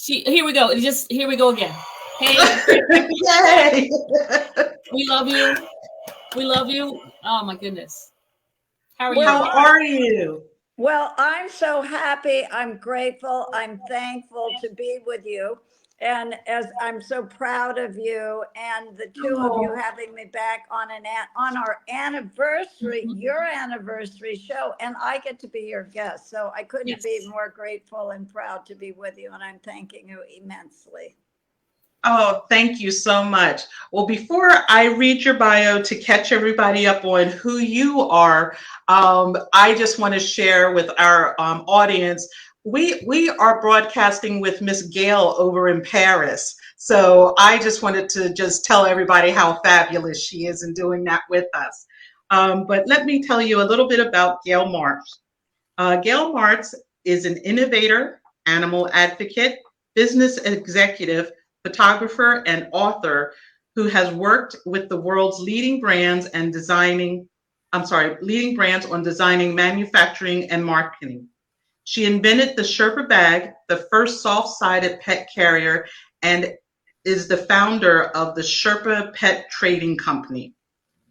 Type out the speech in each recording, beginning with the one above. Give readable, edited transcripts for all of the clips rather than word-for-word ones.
Here we go. Here we go again. Hey, Yay! we love you. We love you. Oh my goodness. How are you? How Well, are you? well, I'm so happy. I'm grateful. I'm thankful to be with you. And as I'm so proud of you and the two of you Oh, having me back on on our anniversary, your anniversary show, and I get to be your guest. So I couldn't be Yes. more grateful and proud to be with you. And I'm thanking you immensely. oh, thank you so much. Well, before I read your bio to catch everybody up on who you are, I just want to share with our audience. We are broadcasting with Miss Gayle over in Paris. So I just wanted to just tell everybody how fabulous she is in doing that with us. But let me tell you a little bit about Gayle Martz. Gayle Martz is an innovator, animal advocate, business executive, photographer, and author who has worked with the world's leading brands and leading brands on designing, manufacturing, and marketing. She invented the Sherpa bag, the first soft-sided pet carrier, and is the founder of the Sherpa Pet Trading Company.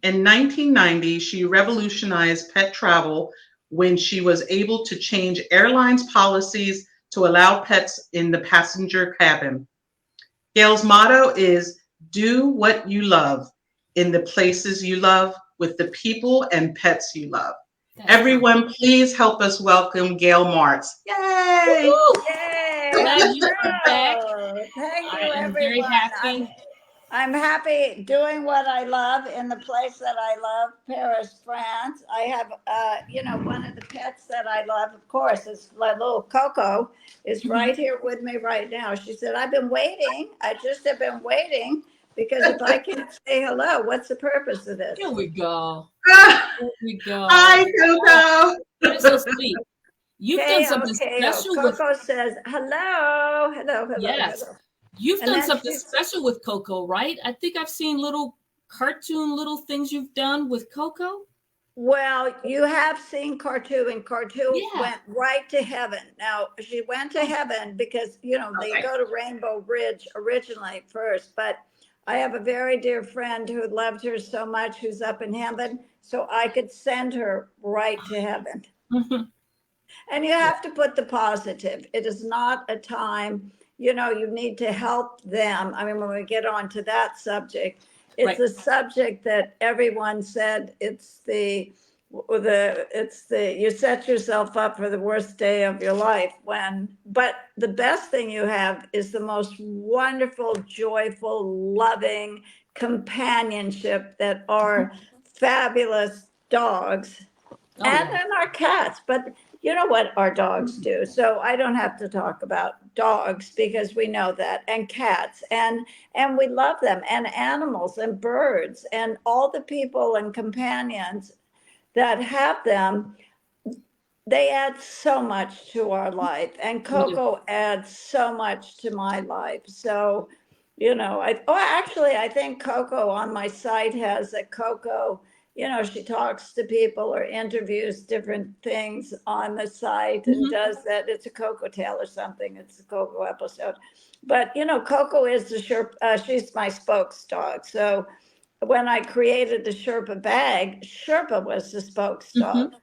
In 1990, she revolutionized pet travel when she was able to change airlines policies to allow pets in the passenger cabin. Gail's motto is do what you love in the places you love with the people and pets you love. That's so Everyone, please help us welcome Gail Martz. Yay! woo. Yay! Glad you are back. Bravo! Thank I you, am very everyone. happy. I'm happy doing what I love in the place that I love, Paris, France. I have, one of the pets that I love, of course, is my little Coco, is Mhm. right here with me right now. She said, I've been waiting. I just have been waiting because if I can't say hello, what's the purpose of Here this? we go. Here we go. Hi, Oh, Coco. that is so sweet. You've done Ko, something Ko. special with, Coco says, hello, hello, hello, yes. hello. You've And done then something she's special with Coco, right? I think I've seen little cartoon little things you've done with Coco. Well, you have seen Cartoon, and Cartoon Yeah. went right to heaven. Now, she went to Oh, heaven because, they Okay. go to Rainbow Bridge originally first. But I have a very dear friend who loved her so much who's up in heaven, so I could send her right to heaven. mhm. And you Yeah. have to put the positive. It is not a time, you need to help them. I mean, when we get on to that subject, it's Right. a subject that everyone said you set yourself up for the worst day of your life but the best thing you have is the most wonderful, joyful, loving companionship that Mhm. our fabulous dogs Oh and yeah. then our cats. But you know what our dogs do. So I don't have to talk about dogs because we know that, and cats, and we love them, and animals and birds and all the people and companions that have them. They add so much to our life, and We do. Coco adds so much to my life. So, actually, I think Coco on my site has a Coco. She talks to people or interviews different things on the site and Mhm. does that. It's a Coco Tale or something. It's a Coco episode. But, Coco is the Sherpa, she's my spokes dog. So when I created the Sherpa bag, Sherpa was the spokes dog. Mhm.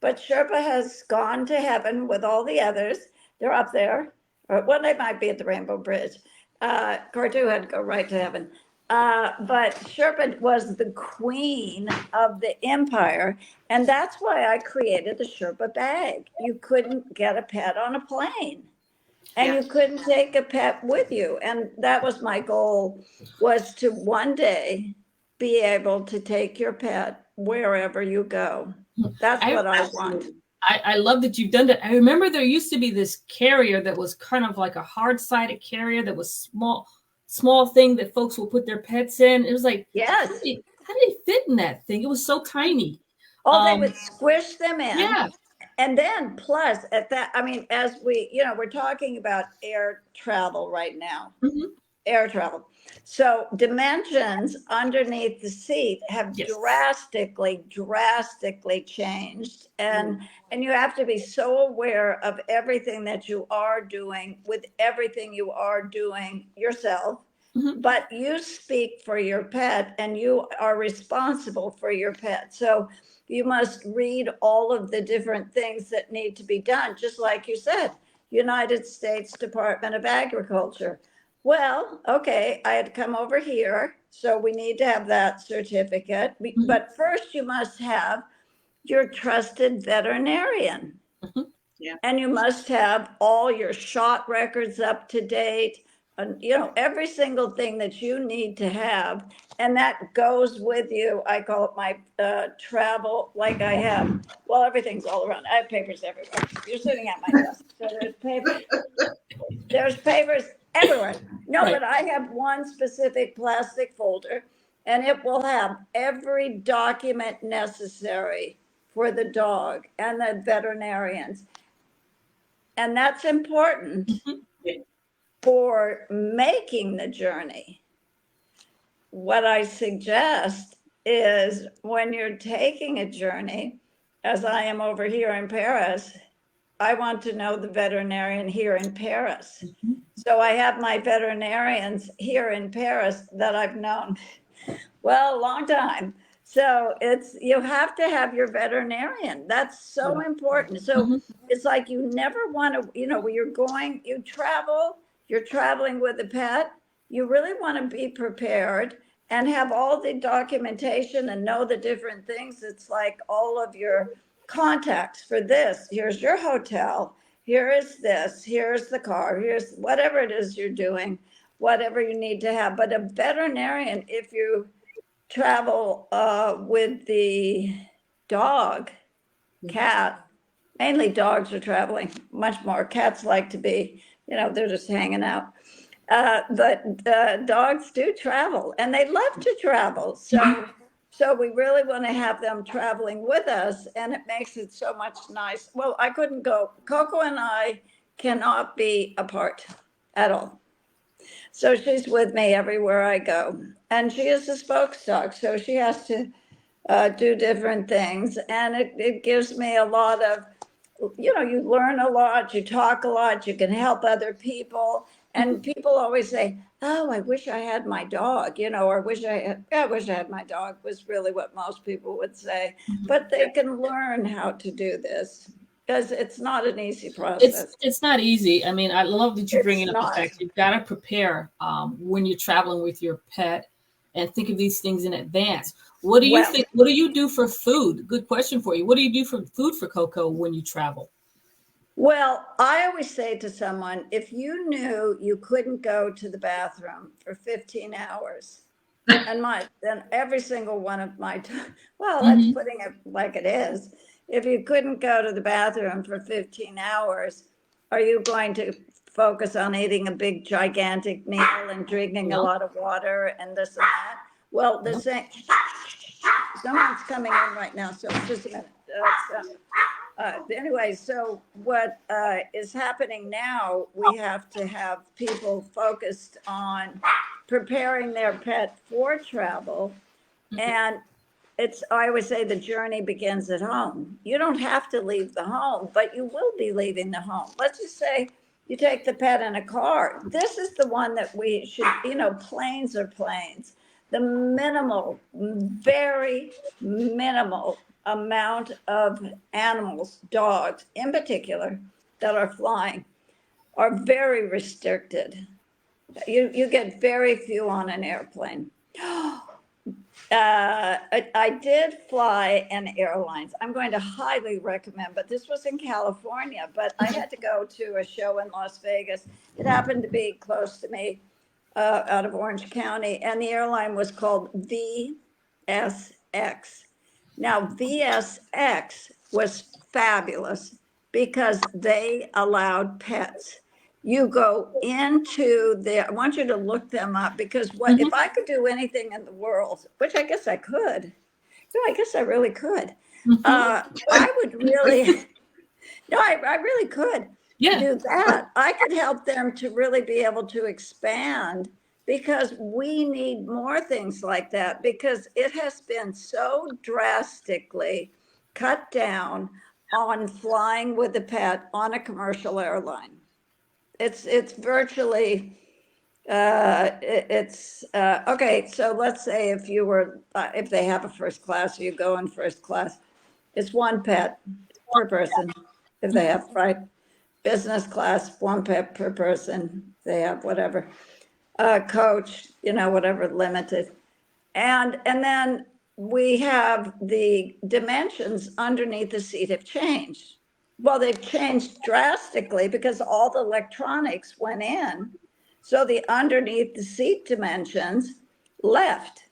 But Sherpa has gone to heaven with all the others. They're up there. Well, they might be at the Rainbow Bridge. Cartu had to go right to heaven. But Sherpa was the queen of the empire. And that's why I created the Sherpa bag. You couldn't get a pet on a plane, and Yeah. you couldn't take a pet with you. And that was my goal, was to one day be able to take your pet wherever you go. That's I what I want. Absolutely. I love that you've done that. I remember there used to be this carrier that was kind of like a hard-sided carrier that was small thing that folks will put their pets in. It was like, Yes. how did they fit in that thing? It was so tiny. Oh, they Um, would squish them in. yeah. And then plus at that, I mean, as we're talking about air travel right now. Mhm. air travel. So dimensions underneath the seat have Yes. drastically changed. And you have to be so aware of everything that you are doing with everything you are doing yourself. Mhm. But you speak for your pet and you are responsible for your pet. So you must read all of the different things that need to be done, just like you said, United States Department of Agriculture. Well, okay, I had to come over here, so we need to have that certificate. Mhm. But first, you must have your trusted veterinarian. Mhm. Yeah. And you must have all your shot records up to date, and every single thing that you need to have. And that goes with you. I call it my travel, like I have. Well, everything's all around. I have papers everywhere. You're sitting at my desk, so there's papers everywhere. No, Right. but I have one specific plastic folder, and it will have every document necessary for the dog and the veterinarians. And that's important Mhm. for making the journey. What I suggest is when you're taking a journey, as I am over here in Paris, I want to know the veterinarian here in Paris. Mhm. So I have my veterinarians here in Paris that I've known, well, a long time. So you have to have your veterinarian. That's so important. So Mhm. it's like you never want to, when you travel, you're traveling with a pet, you really want to be prepared and have all the documentation and know the different things. It's like all of your contacts for this. Here's your hotel. Here is this. Here's the car. Here's whatever it is you're doing, whatever you need to have. But a veterinarian, if you travel with the dog, cat, mainly dogs are traveling much more. Cats like to be, they're just hanging out. But dogs do travel and they love to travel. So we really want to have them traveling with us, and it makes it so much nice. Well, I couldn't go. Coco and I cannot be apart at all. So she's with me everywhere I go. And she is a spokes dog, so she has to do different things. And it gives me a lot of, you learn a lot, you talk a lot, you can help other people. Mhm. And people always say, oh, I wish I had my dog, or I wish I had my dog, was really what most people would say. But they can learn how to do this because it's not an easy process. It's not easy. I mean, I love that you're It's bringing up the not. fact you've got to prepare when you're traveling with your pet and think of these things in advance. What do you Well, think? What do you do for food? Good question for you. What do you do for food for Coco when you travel? Well, I always say to someone, if you knew you couldn't go to the bathroom for 15 hours, then every single one of my, well, that's Hmm. putting it like it is. If you couldn't go to the bathroom for 15 hours, are you going to focus on eating a big gigantic meal and drinking a No, lot of water and this and that? Well, the no. same, someone's coming in right now, so just a minute. Anyway, so what is happening now, we have to have people focused on preparing their pet for travel. And I always say the journey begins at home. You don't have to leave the home, but you will be leaving the home. Let's just say you take the pet in a car. This is the one that we should, planes are planes. The minimal, very minimal amount of animals, dogs in particular, that are flying are very restricted. You get very few on an airplane. I did fly in airlines. I'm going to highly recommend, but this was in California. But I had to go to a show in Las Vegas. It happened to be close to me, out of Orange County, and the airline was called VSX. Now, VSX was fabulous because they allowed pets. You go into I want you to look them up, because if Hmm. I could do anything in the world, which I guess I could, no, I guess I really could. Hmm. I would really, no, I really could Yeah. do that. I could help them to really be able to expand because we need more things like that, because it has been so drastically cut down on flying with a pet on a commercial airline. It's virtually it's okay. So let's say if you were if they have a first class, you go in first class. It's one pet per person. If they have right business class, one pet per person. They have whatever coach, whatever limited, and then we have the dimensions underneath the seat have changed. Well, they've changed drastically because all the electronics went in. So the underneath the seat dimensions left.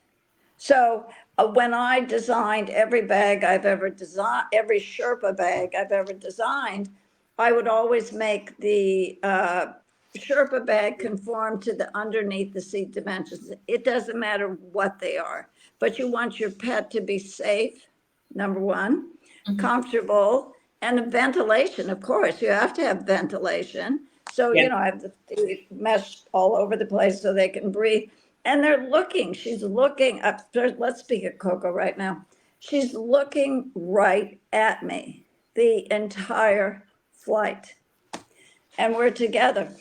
So when I designed every bag I've ever designed, every Sherpa bag I've ever designed, I would always make the Sherpa bag conform to the underneath the seat dimensions. It doesn't matter what they are, but you want your pet to be safe, number one, comfortable, and ventilation. Of course, you have to have ventilation. So, Yeah. I have the mesh all over the place so they can breathe. And they're looking, she's looking up. Let's speak at Coco right now. She's looking right at me the entire flight. And we're together.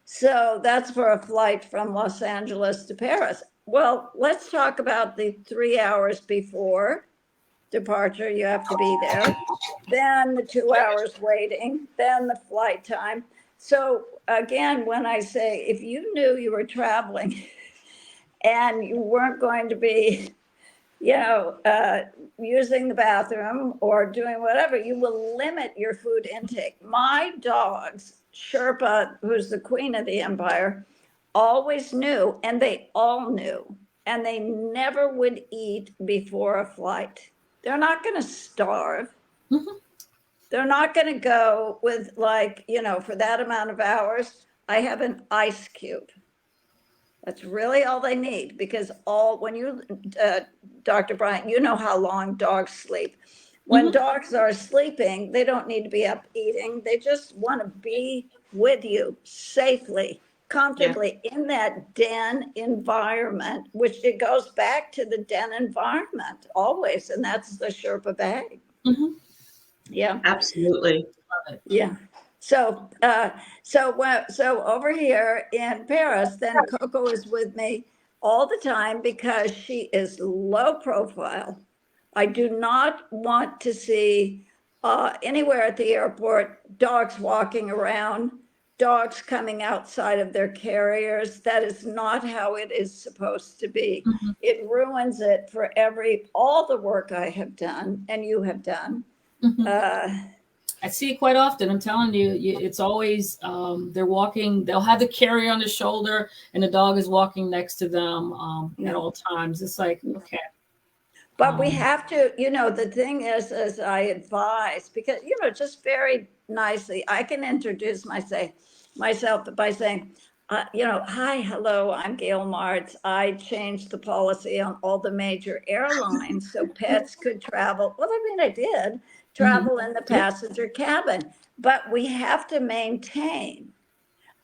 So that's for a flight from Los Angeles to Paris. Well, let's talk about the 3 hours before departure. You have to be there. Then the 2 hours waiting, then the flight time. So again, when I say, if you knew you were traveling and you weren't going to be, using the bathroom or doing whatever, you will limit your food intake. My dogs, Sherpa, who's the queen of the empire, always knew, and they all knew, and they never would eat before a flight. They're not going to starve. Mhm. They're not going to go with, for that amount of hours, I have an ice cube. That's really all they need, because when Dr. Bryant, you know how long dogs sleep. When Mhm. dogs are sleeping, they don't need to be up eating. They just want to be with you safely, Yeah. comfortably in that den environment, which it goes back to the den environment always. And that's the Sherpa bag. Mhm. Yeah. Absolutely. Love it. Yeah. So over here in Paris, then Coco is with me all the time because she is low profile. I do not want to see anywhere at the airport dogs walking around, dogs coming outside of their carriers. That is not how it is supposed to be. Mhm. It ruins it for all the work I have done and you have done. Mhm. Uh, I see it quite often. I'm telling you, it's always they're walking. They'll have the carrier on the shoulder, and the dog is walking next to them at no. all times. It's like, okay. But we Um, have to, the thing is, as I advise, because, just very nicely, I can introduce myself by saying, hi, hello, I'm Gayle Martz. I changed the policy on all the major airlines so pets could travel. Well, I mean, I did mhm. travel in the Yeah. passenger cabin, but we have to maintain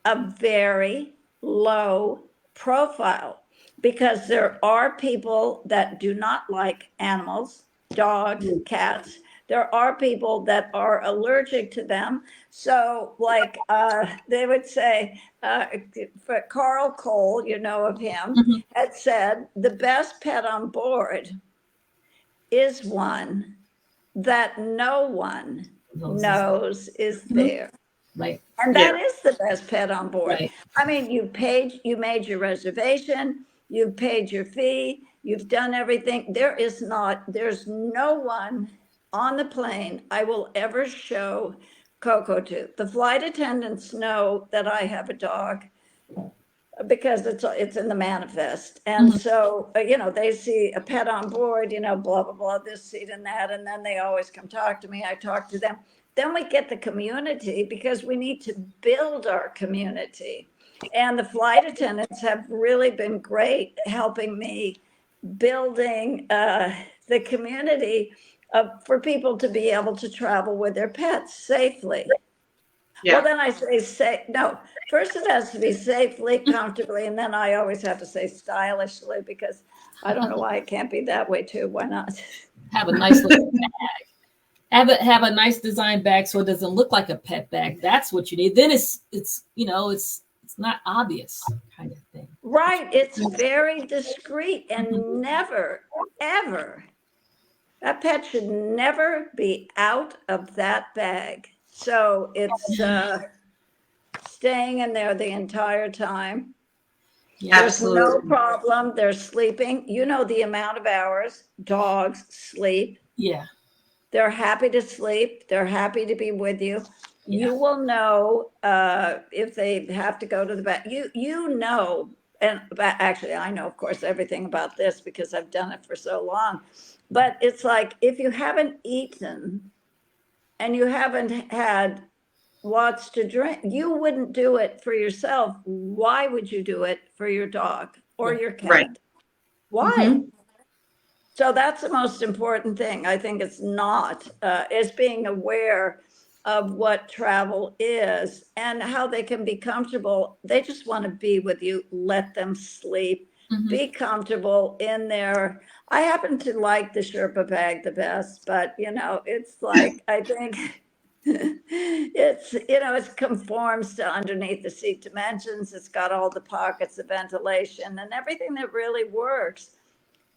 a very low profile, because there are people that do not like animals, dogs, cats. There are people that are allergic to them. So, they would say, for Carl Cole, you know of him, Mhm. had said the best pet on board is one that no one Those is knows is mhm. there. Right, And Yeah. that is the best pet on board. right. I mean, you made your reservation, you've paid your fee, you've done everything. There's no one on the plane I will ever show Coco to. The flight attendants know that I have a dog because it's in the manifest. And Mhm. so, they see a pet on board, blah, blah, blah, this seat and that. And then they always come talk to me. I talk to them. Then we get the community, because we need to build our community. And the flight attendants have really been great helping me building the community for people to be able to travel with their pets safely. Well, Yeah. then I say, no, first it has to be safely, comfortably, and then I always have to say stylishly, because I don't know why it can't be that way too. Why not? Have a nice little have a nice design bag so it doesn't look like a pet bag. That's what you need. Then it's it's not obvious kind of thing. Right. It's very discreet, and never, ever, that pet should never be out of that bag. So it's staying in there the entire time. Yeah. There's no Absolutely. problem. They're sleeping. You know the amount of hours dogs sleep. Yeah. They're happy to sleep. They're happy to be with you. Yeah. You will know if they have to go to the bath. You know, and actually, I know, of course, everything about this because I've done it for so long. But it's like if you haven't eaten and you haven't had lots to drink, you wouldn't do it for yourself. Why would you do it for your dog or Right. your Right. cat? Why? Hmm. So that's the most important thing. I think it's not, is being aware of what travel is and how they can be comfortable. They just want to be with you. Let them sleep. Hmm. Be comfortable in there. I happen to like the Sherpa bag the best, but it's like I think it conforms to underneath the seat dimensions. It's got all the pockets of ventilation and everything that really works.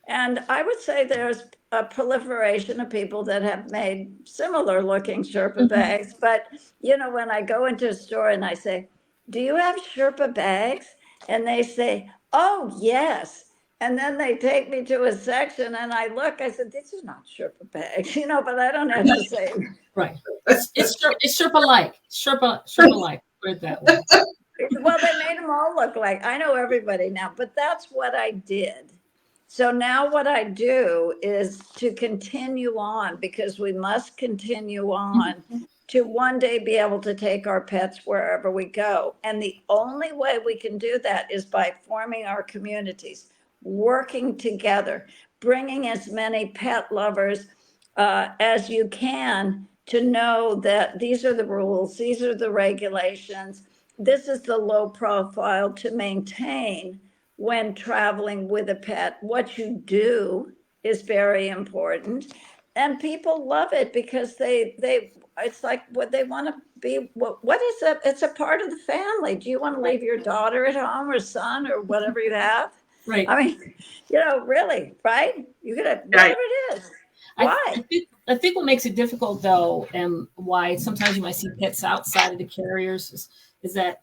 And I would say there's a proliferation of people that have made similar looking Sherpa Hmm. bags. But, when I go into a store and I say, "Do you have Sherpa bags?" And they say, "Oh, yes." And then they take me to a section and I look, I said, "These are not Sherpa bags," but I don't have to say, Right. It's Sherpa like Sherpa like. Put it that way. well, they made them all look like, I know everybody now, but that's what I did. So now what I do is to continue on, because we must continue on to one day be able to take our pets wherever we go. And the only way we can do that is by forming our communities, working together, bringing as many pet lovers as you can to know that these are the rules, these are the regulations, this is the low profile to maintain when traveling with a pet. What you do is very important, and people love it because they it's like what they want to be. What is it? It's a part of the family. Do you want to Right. leave your daughter at home or son or whatever you have? Right. I mean, really, right? You're gonna Right. whatever it is. I, Why? I think what makes it difficult though, and why sometimes you might see pets outside of the carriers is that,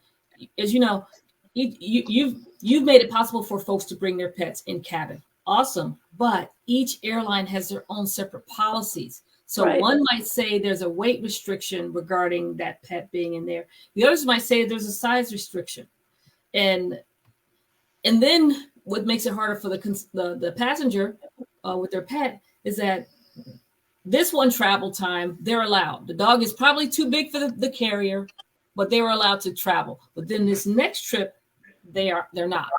as you know, you've made it possible for folks to bring their pets in cabin. Awesome, but each airline has their own separate policies. So Right. one might say there's a weight restriction regarding that pet being in there. The others might say there's a size restriction, and then what makes it harder for the passenger with their pet is that this one travel time, they're allowed. The dog is probably too big for the carrier, but they were allowed to travel. But then this next trip, they're not.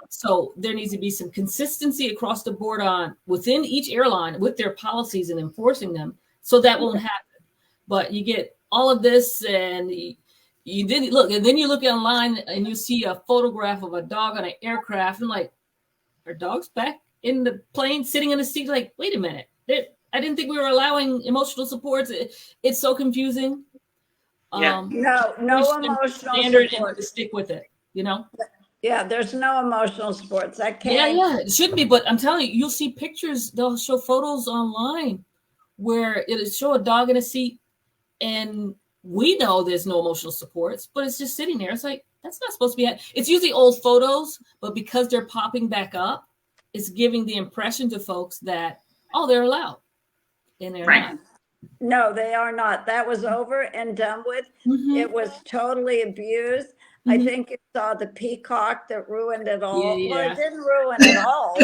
So there needs to be some consistency across the board on within each airline with their policies and enforcing them, so that won't happen. But you get all of this, and you didn't look, and then you look online and you see a photograph of a dog on an aircraft, and like, are dogs back in the plane sitting in the seat? Like, wait a minute. I didn't think we were allowing emotional supports. It's so confusing. Yeah. No, We no should emotional standard and support. to stick with it, you know? Yeah, there's no emotional supports. That Yeah, can't. yeah, it should be. But I'm telling you, you'll see pictures, they'll show photos online where it'll show a dog in a seat, and we know there's no emotional supports, but it's just sitting there. It's like, that's not supposed to be. It's usually old photos, but because they're popping back up, it's giving the impression to folks that, oh, they're allowed, and they're Right. not. No, they are not. That was over and done with. Mm-hmm. It was totally abused. I Mm-hmm. think you saw the peacock that ruined it Yeah, all. Well, it yeah. didn't ruin it all,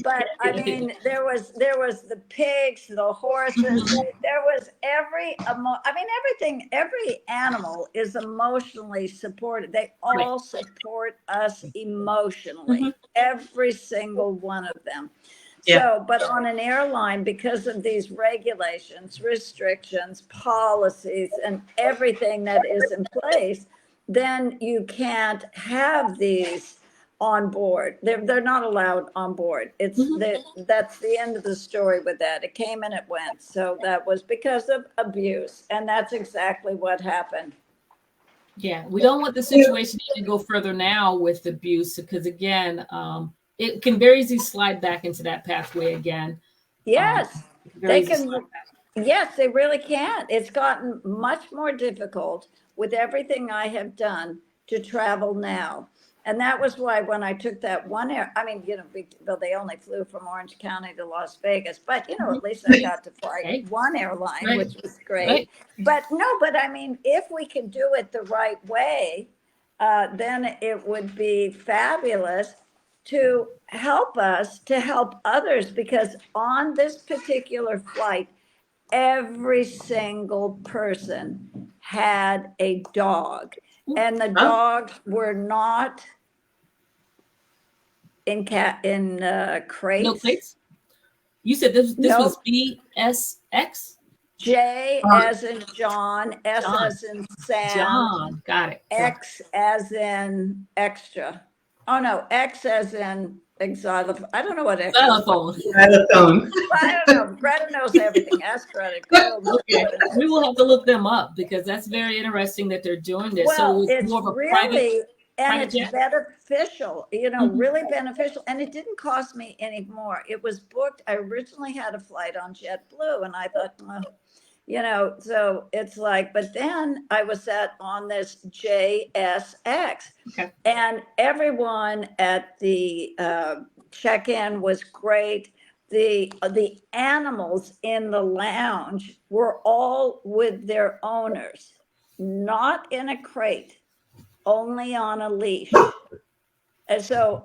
but I Yeah, yeah. mean, there was the pigs, the horses. Mhm. There was I mean, everything. Every animal is emotionally supported. They Right. all support us Mm-hmm. emotionally. Every single one of them. Yeah. So, but on an airline, because of these regulations, restrictions, policies, and everything that is in place, then you can't have these on board. They're not allowed on board. That's the end of the story with that. It came and it went. So that was because of abuse, and that's exactly what happened. Yeah, we don't want the situation to go further now with abuse because again, it can very easily slide back into that pathway again. Yes, Very they easily can. slide back. Yes, they really can. It's gotten much more difficult with everything I have done to travel now. And that was why when I took that one I mean, well, they only flew from Orange County to Las Vegas, but at least I got to fly Right, one airline, right, which was great. right. But no, but I mean, if we can do it the right way, then it would be fabulous to help us to help others, because on this particular flight, every single person had a dog, and the Oh, dogs were not in No crates. plates. You said this was Nope. BSX. J as in John, S John. as in Sam, John. Got it. John. X as in extra. Oh no, X as in xylophone. I don't know what X is. Xylophone. xylophone. I don't know. Greta knows everything. Ask Greta. Greta will know Okay, more than I we do. will have to look them up because that's very interesting that they're doing this. So Well, it's it's more of a really, and private it's jet. beneficial, Mhm. really beneficial. And it didn't cost me any more. It was booked. I originally had a flight on JetBlue, and I thought, so it's like, but then I was on this JSX, Okay. and everyone at the check-in was great. The animals in the lounge were all with their owners, not in a crate, only on a leash. And so,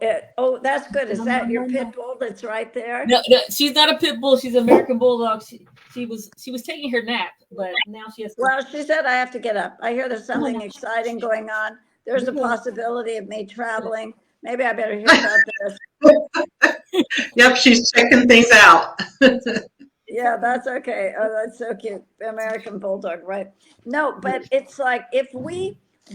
that's good. Is that your pit bull that's right there? No, no, she's not a pit bull. She's an American bulldog. She was taking her nap, but now she has to. Well, she said I have to get up. I hear there's Come on something now. exciting going on. There's a Good. possibility of me traveling. Maybe I better hear about this. Yep, she's checking things out. Yeah, that's okay. Oh, that's so cute. American Bulldog, right? No, but it's like,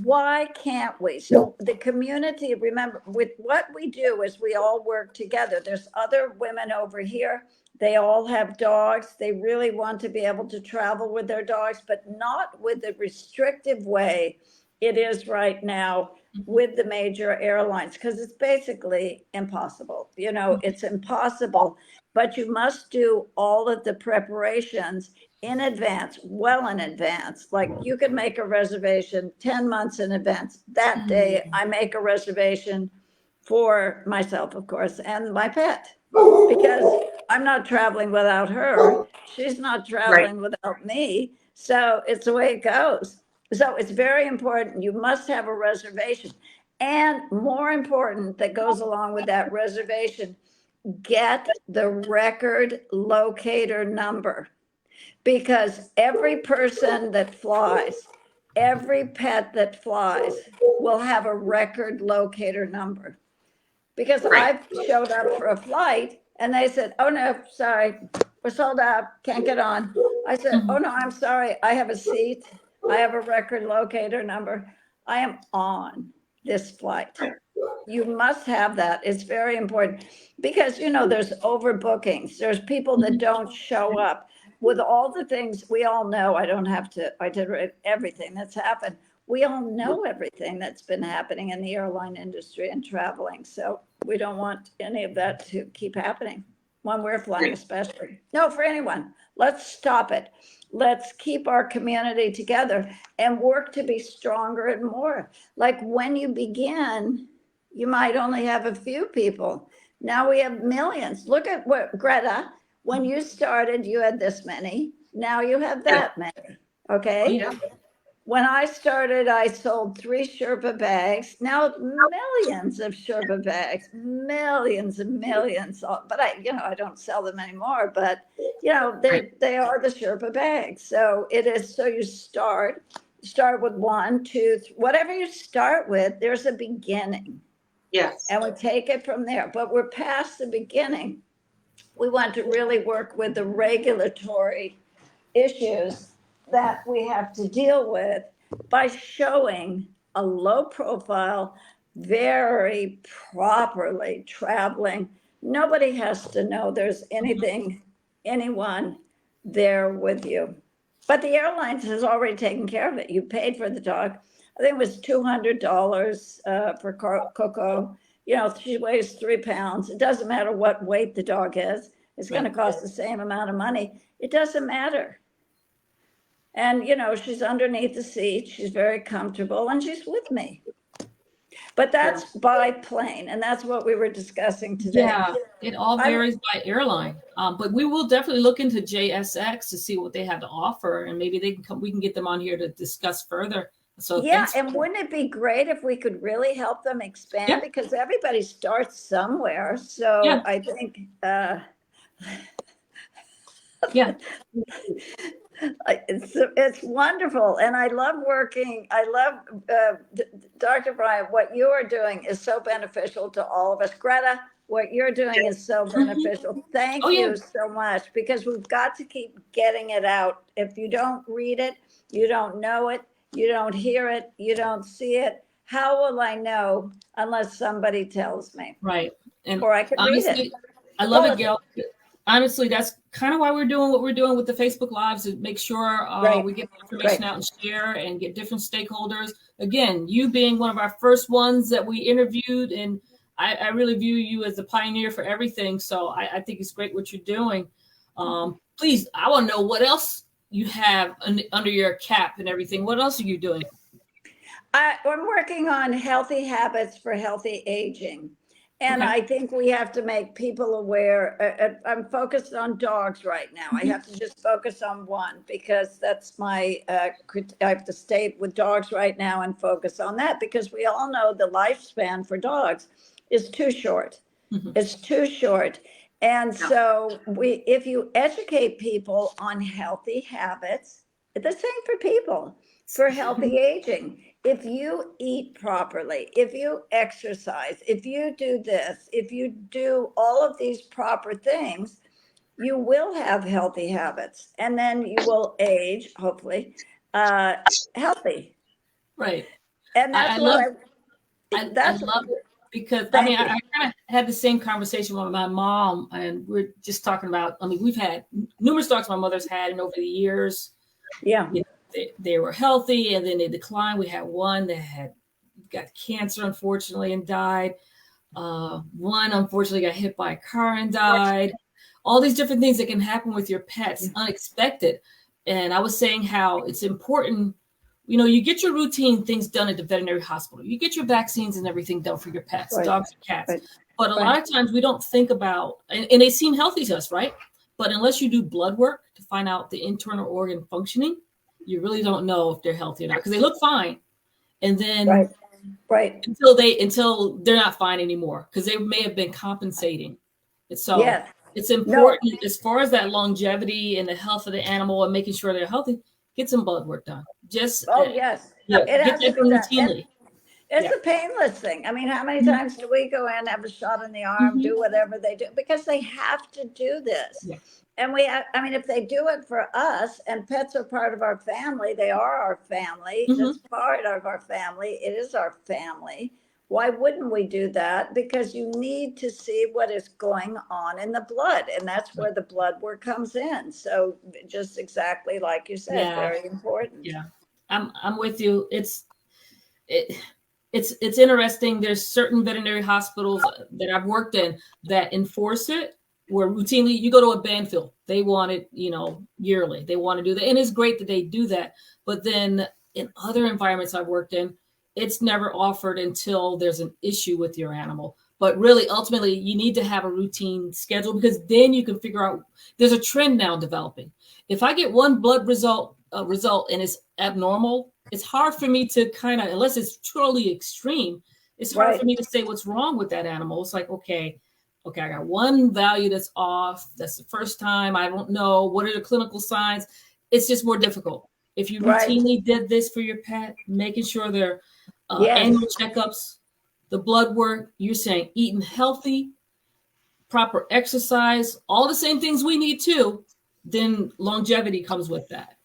why can't we? So the community, remember, with what we do is we all work together. There's other women over here. They all have dogs. They really want to be able to travel with their dogs, but not with the restrictive way it is right now with the major airlines, because it's basically impossible. It's impossible, but you must do all of the preparations in advance, well in advance. Like you could make a reservation 10 months in advance. That day, I make a reservation for myself, of course, and my pet, because I'm not traveling without her. She's not Right. traveling without me. So it's the way it goes. So it's very important. You must have a reservation. And more important, that goes along with that reservation, get the record locator number, because every person that flies, every pet that flies will have a record locator number. Because Right. I've showed up for a flight and they said, oh no, sorry, we're sold out, can't get on. I said, oh Mhm. no, I'm sorry, I have a seat, I have a record locator number, I am on this flight. You must have that. It's very important, because there's overbookings. There's people that don't show up with all the things we all know. I don't have to iterate everything that's happened. We all know everything that's been happening in the airline industry and traveling. So we don't want any of that to keep happening when we're flying, Right. especially. No, for anyone. Let's stop it. Let's keep our community together and work to be stronger and more. Like when you begin, you might only have a few people. Now we have millions. Look at what, Greta, when you started, you had this many. Now you have Yeah. that many. Okay. Yeah. When I started, I sold 3 Sherpa bags. Now millions of Sherpa bags, millions and millions. But I don't sell them anymore. But Right. they are the Sherpa bags. So it is. So you start with 1, 2, whatever you start with. There's a beginning, Yes. and we take it from there. But we're past the beginning. We want to really work with the regulatory issues that we have to deal with by showing a low profile, very properly traveling. Nobody has to know there's anyone there with you. But the airlines has already taken care of it. You paid for the dog. I think it was $200 for Coco. You know, she weighs 3 pounds. It doesn't matter what weight the dog is. It's going to cost the same amount of money. It doesn't matter. And, you know, she's underneath the seat. She's very comfortable and she's with me. But that's by plane. And that's what we were discussing today. Yeah, it all varies by airline. But we will definitely look into JSX to see what they have to offer. And maybe they can come, we can get them on here to discuss further. So yeah, and wouldn't it be great if we could really help them expand? Because everybody starts somewhere. So I think it's wonderful. And I love working. I love Dr. Bryant, what you are doing is so beneficial to all of us. Greta, what you're doing is so beneficial. Thank you so much, because we've got to keep getting it out. If you don't read it, you don't know it. You don't hear it, you don't see it. How will I know unless somebody tells me? Right. And or I can read it. I love it, Gayle. Honestly, that's kind of why we're doing what we're doing with the Facebook Lives, to make sure we get the information out and share and get different stakeholders. Again, you being one of our first ones that we interviewed, and I really view you as a pioneer for everything. So I think it's great what you're doing. Please, I want to know what else you have under your cap and everything. What else are you doing? I'm working on healthy habits for healthy aging. And I think we have to make people aware. I'm focused on dogs right now. I have to just focus on one, because that's my, I have to stay with dogs right now and focus on that, because we all know the lifespan for dogs is too short. It's too short. And so if you educate people on healthy habits, it's the same for people, for healthy aging. If you eat properly, if you exercise, if you do this, if you do all of these proper things, you will have healthy habits. And then you will age, hopefully, healthy. Right. And that's I love it. Because I kind of had the same conversation with my mom, and we're just talking about, we've had numerous dogs my mother's had, and over the years, they were healthy and then they declined. We had one that had got cancer, unfortunately, and died. One, unfortunately, got hit by a car and died. All these different things that can happen with your pets, unexpected. And I was saying how it's important, you get your routine things done at the veterinary hospital. You get your vaccines and everything done for your pets, dogs and cats. But a lot of times we don't think about, and they seem healthy to us, right? But unless you do blood work to find out the internal organ functioning, you really don't know if they're healthy or not, because they look fine. And then until they're not fine anymore, because they may have been compensating. And so it's important as far as that longevity and the health of the animal and making sure they're healthy, get some blood work done. Just it has to be routinely. It's a painless thing. I mean, how many times do we go in, have a shot in the arm, do whatever they do? Because they have to do this. And if they do it for us, and pets are part of our family, they are our family. It's part of our family. It is our family. Why wouldn't we do that? Because you need to see what is going on in the blood. And that's where the blood work comes in. So just exactly like you said, very important. Yeah, I'm with you. It's interesting. There's certain veterinary hospitals that I've worked in that enforce it, where routinely you go to a Banfield, they want it, yearly. They want to do that. And it's great that they do that. But then in other environments I've worked in, it's never offered until there's an issue with your animal. But really, ultimately, you need to have a routine schedule, because then you can figure out, there's a trend now developing. If I get one blood result and it's abnormal, it's hard for me to unless it's truly extreme, it's hard for me to say what's wrong with that animal. It's like, okay, I got one value that's off. That's the first time. I don't know. What are the clinical signs? It's just more difficult. If you routinely did this for your pet, making sure their annual checkups, the blood work, you're saying eating healthy, proper exercise, all the same things we need too, then longevity comes with that.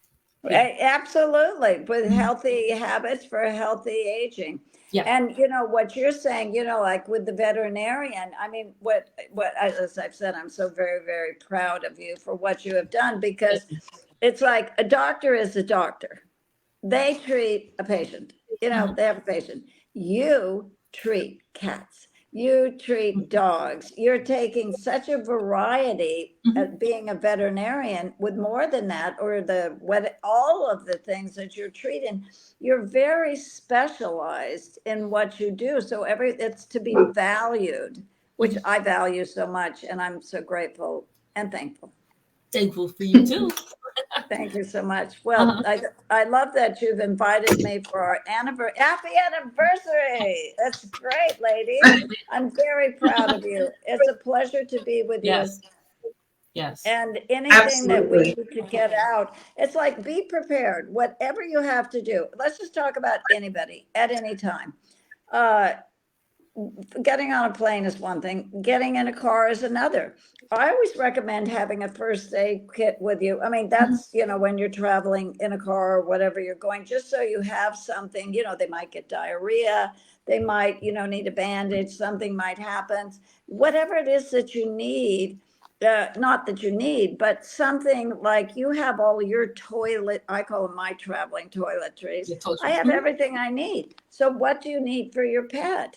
Yeah. Absolutely, with Mhm. healthy habits for healthy aging. Yeah. And what you're saying, like with the veterinarian, I mean, as I've said, I'm so very, very proud of you for what you have done, Thank because you. it's like a doctor is a doctor. They treat a patient, Mhm. they have a patient. You treat cats, you treat dogs. You're taking such a variety Mhm. at being a veterinarian with more than that, or all of the things that you're treating. You're very specialized in what you do. So it's to be valued, which Mhm. I value so much. And I'm so grateful and thankful. Thankful for you too. Thank you so much. Well, Uh-huh. I love that you've invited me for our anniversary. Happy anniversary. That's great, ladies. I'm very proud of you. It's a pleasure to be with you. Yes. Yes. And anything that we Absolutely. need to get out, it's like be prepared. Whatever you have to do. Let's just talk about anybody at any time. Uh, Getting on a plane is one thing, getting in a car is another. I always recommend having a first aid kit with you. I mean, Mhm. that's, when you're traveling in a car or whatever you're going, just so you have something. They might get diarrhea, they might, need a bandage, something might happen. Whatever it is that you need, not that you need, but something like you have all your toilet, I call them my traveling toiletries. Yeah, I totally. have Mhm. everything I need. So what do you need for your pet?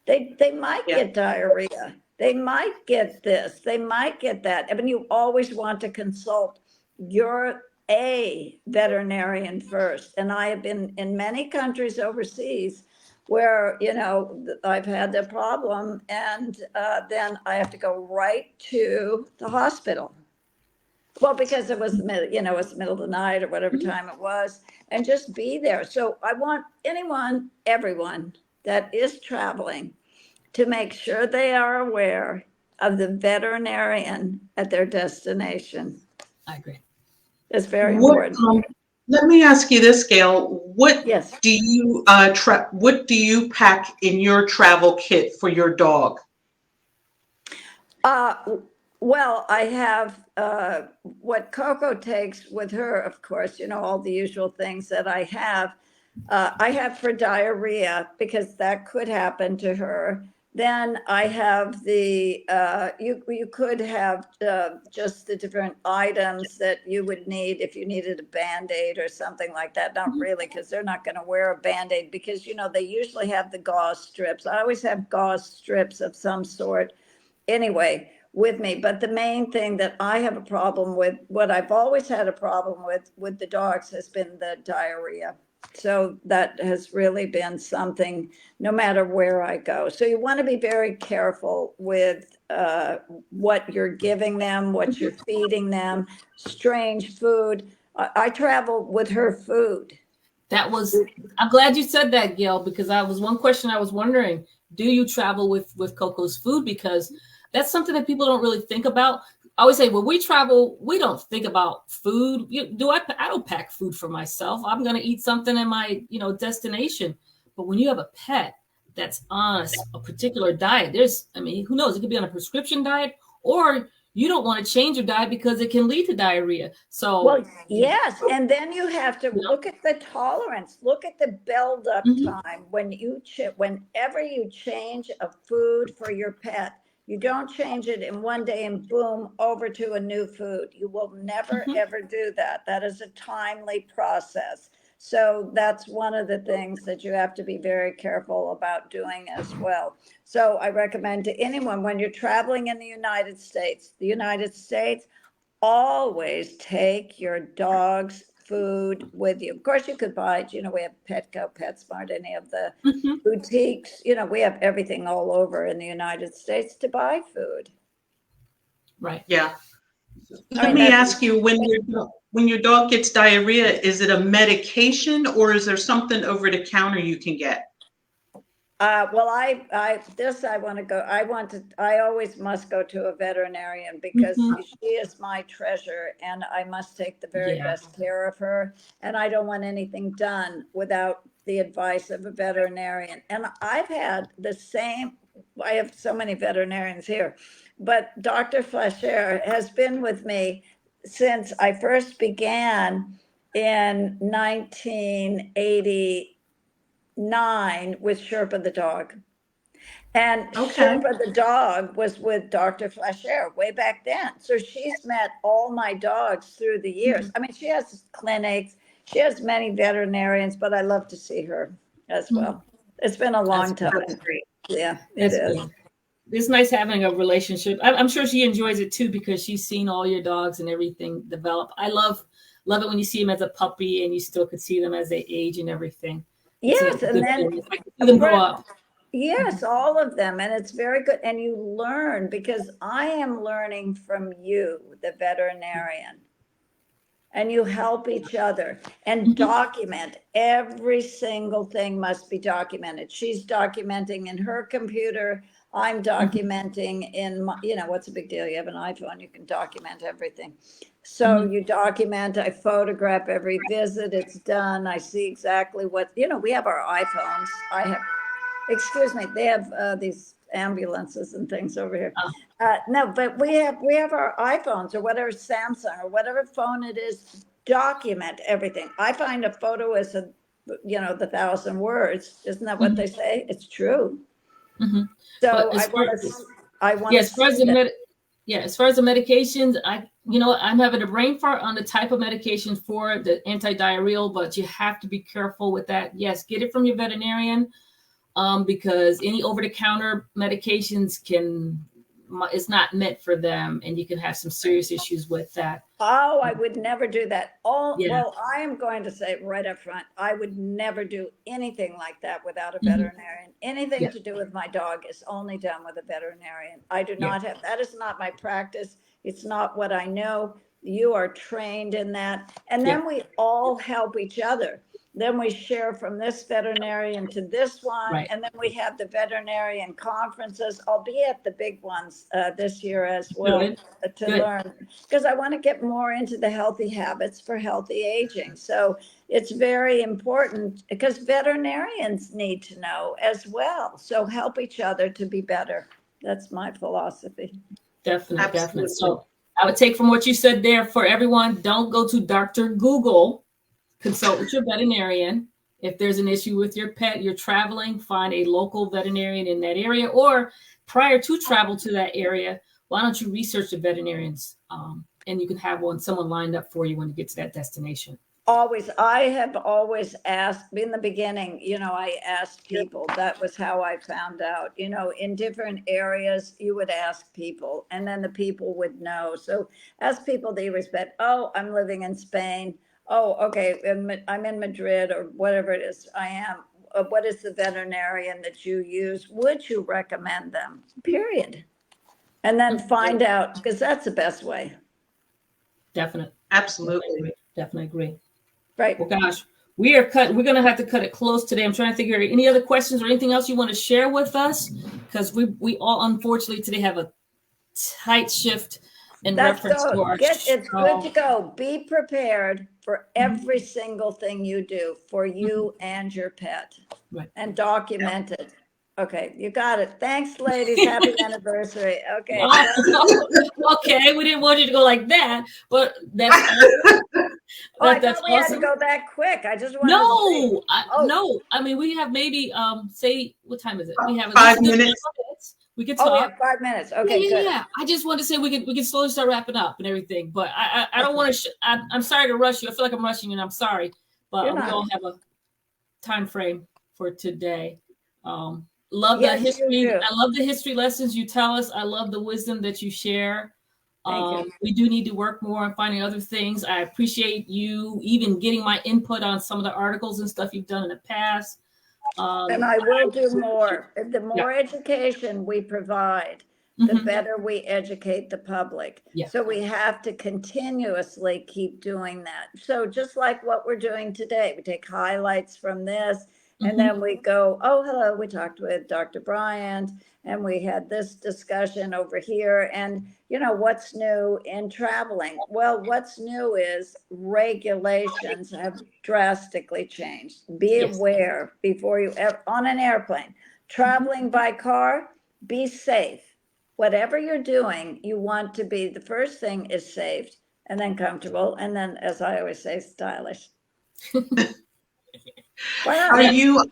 They might Yeah. get diarrhea. They might get this. They might get that. I mean, you always want to consult your a veterinarian first. And I have been in many countries overseas where I've had the problem, and then I have to go right to the hospital. Well, because it was the middle, it was the middle of the night or whatever Mhm. time it was, and just be there. So I want everyone that is traveling to make sure they are aware of the veterinarian at their destination. I agree. It's very What, important. let me ask you this, Gail. Yes. What do you pack in your travel kit for your dog? Uh, well, I have what Coco takes with her, of course, all the usual things that I have. I have for diarrhea because that could happen to her. Then I have you could have just the different items that you would need if you needed a Band-Aid or something like that. Not Mhm. really, because they're not going to wear a Band-Aid, because they usually have the gauze strips. I always have gauze strips of some sort anyway with me. But the main thing that I have a problem with, what I've always had a problem with the dogs, has been the diarrhea. So that has really been something, no matter where I go. So you want to be very careful with what you're giving them, what you're feeding them. Strange food. I travel with her food. That was, I'm glad you said that, Gail, because that was one question I was wondering. Do you travel with Coco's food? Because that's something that people don't really think about. I always say, when we travel, we don't think about food. I don't pack food for myself. I'm going to eat something in my, destination. But when you have a pet that's on a particular diet, I mean, who knows? It could be on a prescription diet, or you don't want to change your diet because it can lead to diarrhea. So, Well, yes, and then you have to you look at the tolerance, look at the build-up know, time whenever you change a food for your pet. You don't change it in one day and boom, over to a new food. You will never, mhm. ever do that. That is a timely process. So that's one of the things that you have to be very careful about doing as well. So I recommend to anyone, when you're traveling in the United States, always take your dog's food with you. Of course, you could buy, we have Petco, PetSmart, any of the Mhm. boutiques. We have everything all over in the United States to buy food. Right. Yeah. I Let mean, me that's, ask you, when your dog gets diarrhea, is it a medication or is there something over the counter you can get? well, I want to go, I always must go to a veterinarian, because Mhm. she is my treasure and I must take the very Yeah. best care of her. And I don't want anything done without the advice of a veterinarian. And I have so many veterinarians here, but Dr. Fleischer has been with me since I first began in 1989 with Sherpa the dog. And Okay. Sherpa the dog was with Dr. Flasher way back then. So she's met all my dogs through the years. I mean, she has clinics, she has many veterinarians, but I love to see her as well. It's been a long time. That's great. Yeah, it That's is. good. It's nice having a relationship. I'm sure she enjoys it too because she's seen all your dogs and everything develop. I love it when you see them as a puppy and you still could see them as they age and everything. It's a Yes, and good then feeling. It's like to see them grow up. yes, all of them. And it's very good. And you learn because I am learning from you, the veterinarian, and you help each other and Mhm. document. Every single thing must be documented. She's documenting in her computer. I'm documenting in my, what's the big deal? You have an iPhone, you can document everything. So Mhm. you document, I photograph every visit, it's done. I see exactly what, we have our iPhones. Excuse me, they have these ambulances and things over here. Oh, No, but we have our iPhones or whatever, Samsung or whatever phone it is, document everything. I find a photo is the 1,000 words. Isn't that what mhm, they say? It's true. mhm. So But as far I want yeah, to as far as see the that. as far as the medications, I'm having a brain fart on the type of medication for the antidiarrheal, but you have to be careful with that. Yes, get it from your veterinarian, because any over-the-counter medications it's not meant for them, and you can have some serious issues with that. Oh, I would never do that. Yeah. Well, I am going to say right up front, I would never do anything like that without a Mhm. veterinarian. Anything Yeah. to do with my dog is only done with a veterinarian. I do Yeah. not have, that is not my practice. It's not what I know. You are trained in that. And Yeah. then we all help each other. Then we share from this veterinarian to this one, Right. and then we have the veterinarian conferences. I'll be at the big ones this year as well Good. to Good. learn because I want to get more into the healthy habits for healthy aging. So it's very important because veterinarians need to know as well. So help each other to be better. That's my philosophy. Definite. Definite. Absolutely. So I would take from what you said there for everyone, don't go to Dr. Google. Consult with your veterinarian. If there's an issue with your pet, you're traveling, find a local veterinarian in that area, or prior to travel to that area, why don't you research the veterinarians, and you can have someone lined up for you when you get to that destination. Always, I have always asked in the beginning, I asked people. That was how I found out, in different areas, you would ask people and then the people would know. So ask people that you respect. Oh, I'm living in Spain. Oh, okay. I'm in Madrid or whatever it is I am. What is the veterinarian that you use? Would you recommend them? Period. And then find out, because that's the best way. Definitely. Absolutely. Definitely agree. Well, Right. gosh, we're going to have to cut it close today. I'm trying to think of any other questions or anything else you want to share with us, because we all unfortunately today have a tight shift in That's reference to go. our It's good show. to go. Be prepared for every single thing you do for Mhm. you and your pet Right. and document it. Okay, you got it. Thanks, ladies. Happy anniversary. Okay. Okay, we didn't want you to go like that, but that's Oh, I that's thought we had to awesome. go that quick. I just wanted to say, No, oh, no. I mean, we have maybe say what time is it? We have at least 5 minutes. minutes. We could we talk. have 5 minutes. Yeah, Okay, yeah, good. yeah. I just want to say we can slowly start wrapping up and everything, but I don't want to. I'm sorry to rush you. I feel like I'm rushing you, and I'm sorry, You're but we not. all have a time frame for today. Love the Yes, you history. do. I love the history lessons you tell us. I love the wisdom that you share. Thank you. We do need to work more on finding other things. I appreciate you even getting my input on some of the articles and stuff you've done in the past. And I will do more. The Yeah. more education we provide, the Mhm. better we educate the public. Yeah. So we have to continuously keep doing that. So just like what we're doing today, we take highlights from this and Mhm. then we go, oh, hello, we talked with Dr. Bryant and we had this discussion over here. And, what's new in traveling? Well, what's new is regulations have drastically changed. Be Yes. aware before you on an airplane, traveling by car, be safe. Whatever you're doing, you want to be, the first thing is safe. and then comfortable, and then, as I always say, stylish. Why not? Are you,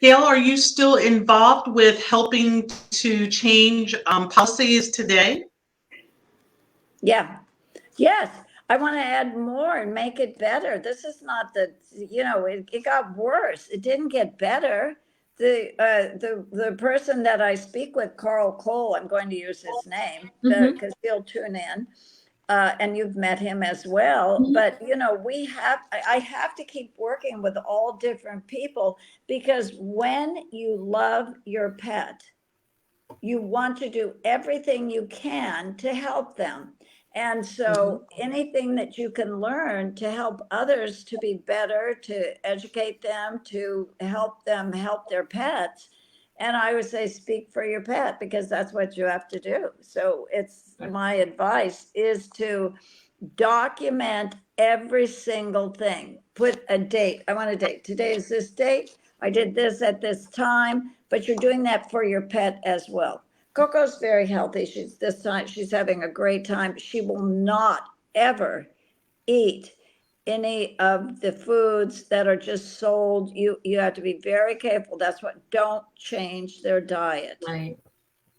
Gayle, are you still involved with helping to change policies today? Yeah. Yes. I want to add more and make it better. This is not the, it got worse. It didn't get better. The person that I speak with, Carl Cole, I'm going to use his name because he'll tune in. And you've met him as well. But, I have to keep working with all different people, because when you love your pet, you want to do everything you can to help them. And so anything that you can learn to help others to be better, to educate them, to help them help their pets. And I would say, speak for your pet, because that's what you have to do. So it's my advice is to document every single thing. Put a date. I want a date. Today is this date. I did this at this time, but you're doing that for your pet as well. Coco's very healthy. She's having a great time. She will not ever eat any of the foods that are just sold. You have to be very careful. That's what, don't change their diet. Right.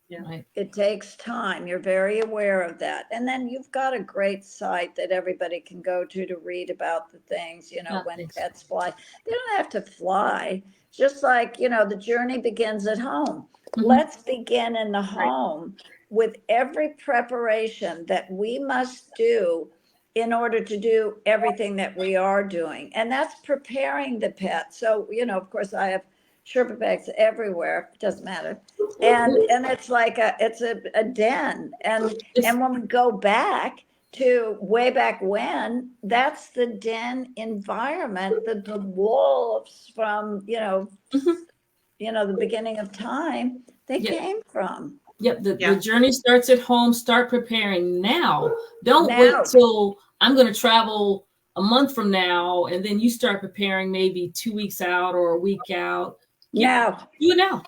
Yeah. Right. It takes time. You're very aware of that. And then you've got a great site that everybody can go to read about the things, when pets fly. They don't have to fly. Just like, the journey begins at home. Let's begin in the home with every preparation that we must do in order to do everything that we are doing. And that's preparing the pet. So, of course, I have Sherpa bags everywhere. It doesn't matter. And it's like it's a den. And when we go back to way back when, that's the den environment that the wolves from, the beginning of time, they came from. Yep, the journey starts at home. Start preparing now. Don't wait till I'm going to travel a month from now, and then you start preparing maybe 2 weeks out or a week out. Now. Do it now.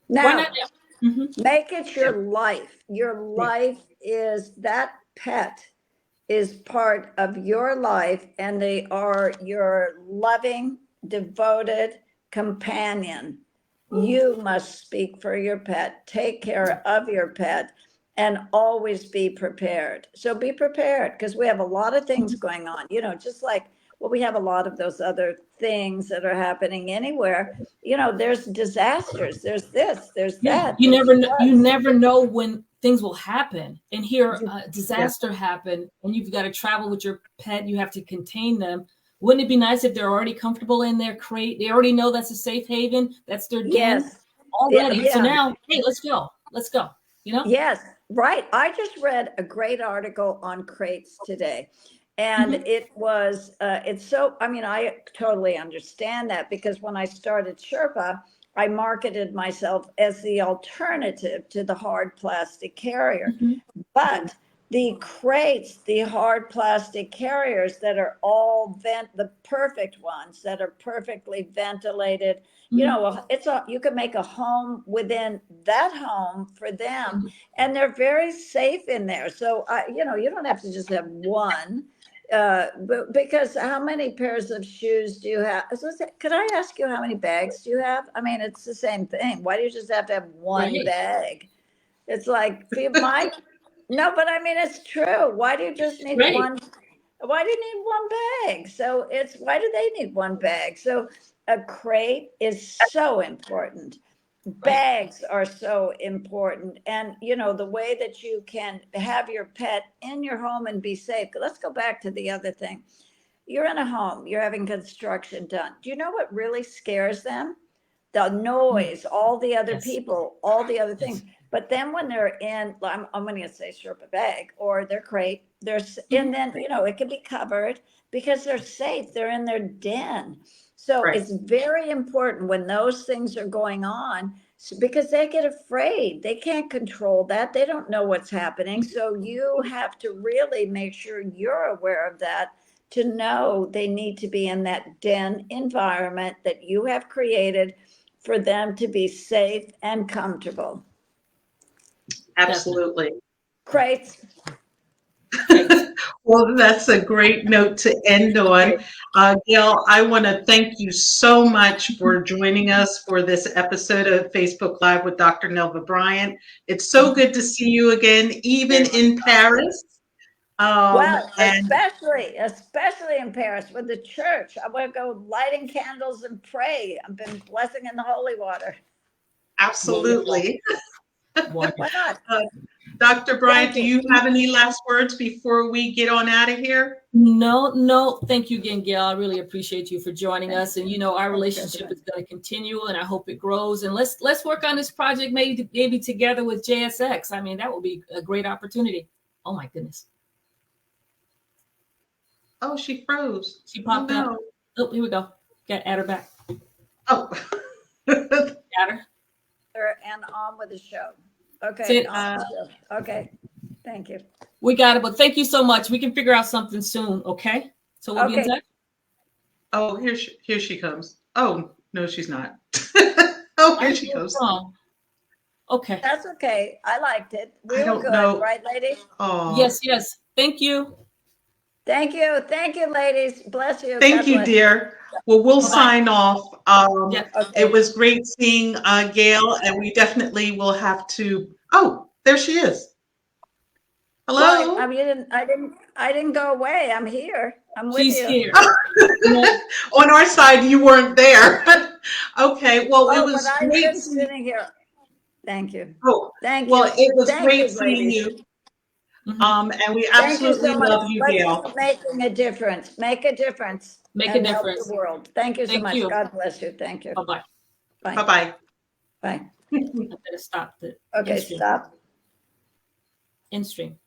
Now. Why not now? Make it your life. Your life is, that pet is part of your life, and they are your loving, devoted companion. You must speak for your pet, take care of your pet, and always be prepared. So be prepared, because we have a lot of things going on, just like, we have a lot of those other things that are happening anywhere. There's disasters, there's this, there's that. You never know when things will happen. And here, a disaster happened, and you've got to travel with your pet. You have to contain them. Wouldn't it be nice if they're already comfortable in their crate? They already know that's a safe haven. That's their den already. Yeah. So now, hey, let's go. Yes, right. I just read a great article on crates today. And it was, I totally understand that, because when I started Sherpa, I marketed myself as the alternative to the hard plastic carrier. But the crates, the hard plastic carriers that are all the perfect ones that are perfectly ventilated, you can make a home within that home for them, and they're very safe in there. So, you don't have to just have one. But because how many pairs of shoes do you have? Could I ask you how many bags do you have? I mean, it's the same thing. Why do you just have to have one bag? It's like, no, but I mean, it's true. Why do you just need one? Why do you need one bag? So why do they need one bag? So a crate is so important. Bags are so important. And, the way that you can have your pet in your home and be safe. Let's go back to the other thing. You're in a home, you're having construction done. Do you know what really scares them? The noise, all the other people, all the other things. But then when they're in, I'm going to say Sherpa bag or their crate, and then, it can be covered because they're safe. They're in their den. So it's very important when those things are going on, because they get afraid. They can't control that. They don't know what's happening. So you have to really make sure you're aware of that, to know they need to be in that den environment that you have created for them to be safe and comfortable. Absolutely. Crates. Well, that's a great note to end on. Gayle, I want to thank you so much for joining us for this episode of Facebook Live with Dr. Nelva Bryant. It's so good to see you again, even in Paris. Well, And especially in Paris with the church. I want to go lighting candles and pray. I've been blessing in the holy water. absolutely. Why not? Dr. Bryant, Thank do you. you have any last words before we get on out of here? No. Thank you again, Gail. I really appreciate you for joining us. And our Thank you. relationship is going to continue, and I hope it grows. And let's work on this project maybe together with JSX. I mean, that would be a great opportunity. Oh my goodness. Oh, she froze. She popped Oh, up. no. Oh, here we go. Got to add her back. Oh. Add her. And on with the show. Okay. Sit. On with the show. Okay. Thank you. We got it. But thank you so much. We can figure out something soon. Okay. So we'll be in Okay. touch. Oh, here she comes. Oh, no, she's not. Oh, here she comes. Okay. That's okay. I liked it. We I were don't good, know. right, ladies? Oh. Yes. Thank you. Thank you. Thank you, ladies. Bless you. Thank God you, bless. dear. Well, we'll Bye-bye. sign off. Yeah. Okay. It was great seeing Gayle, and we definitely will have to. Oh, there she is. Hello. Well, I mean, I didn't go away. I'm here. I'm with She's you. here. On our side, you weren't there. Okay. Well, it Oh, was but I've great been seeing. sitting here. Thank you. Oh, Thank well, you. it was Thank great you, seeing ladies. you. Mhm. And we Thank you absolutely so much. love you, Let's Gayle. keep making a difference. Make a difference. Make a and help difference. the world. Thank you so Thank much. you. God bless you. Thank you. Bye-bye. Bye. Bye-bye. Bye. I'm going to stop the Okay, in-stream. stop. In-stream.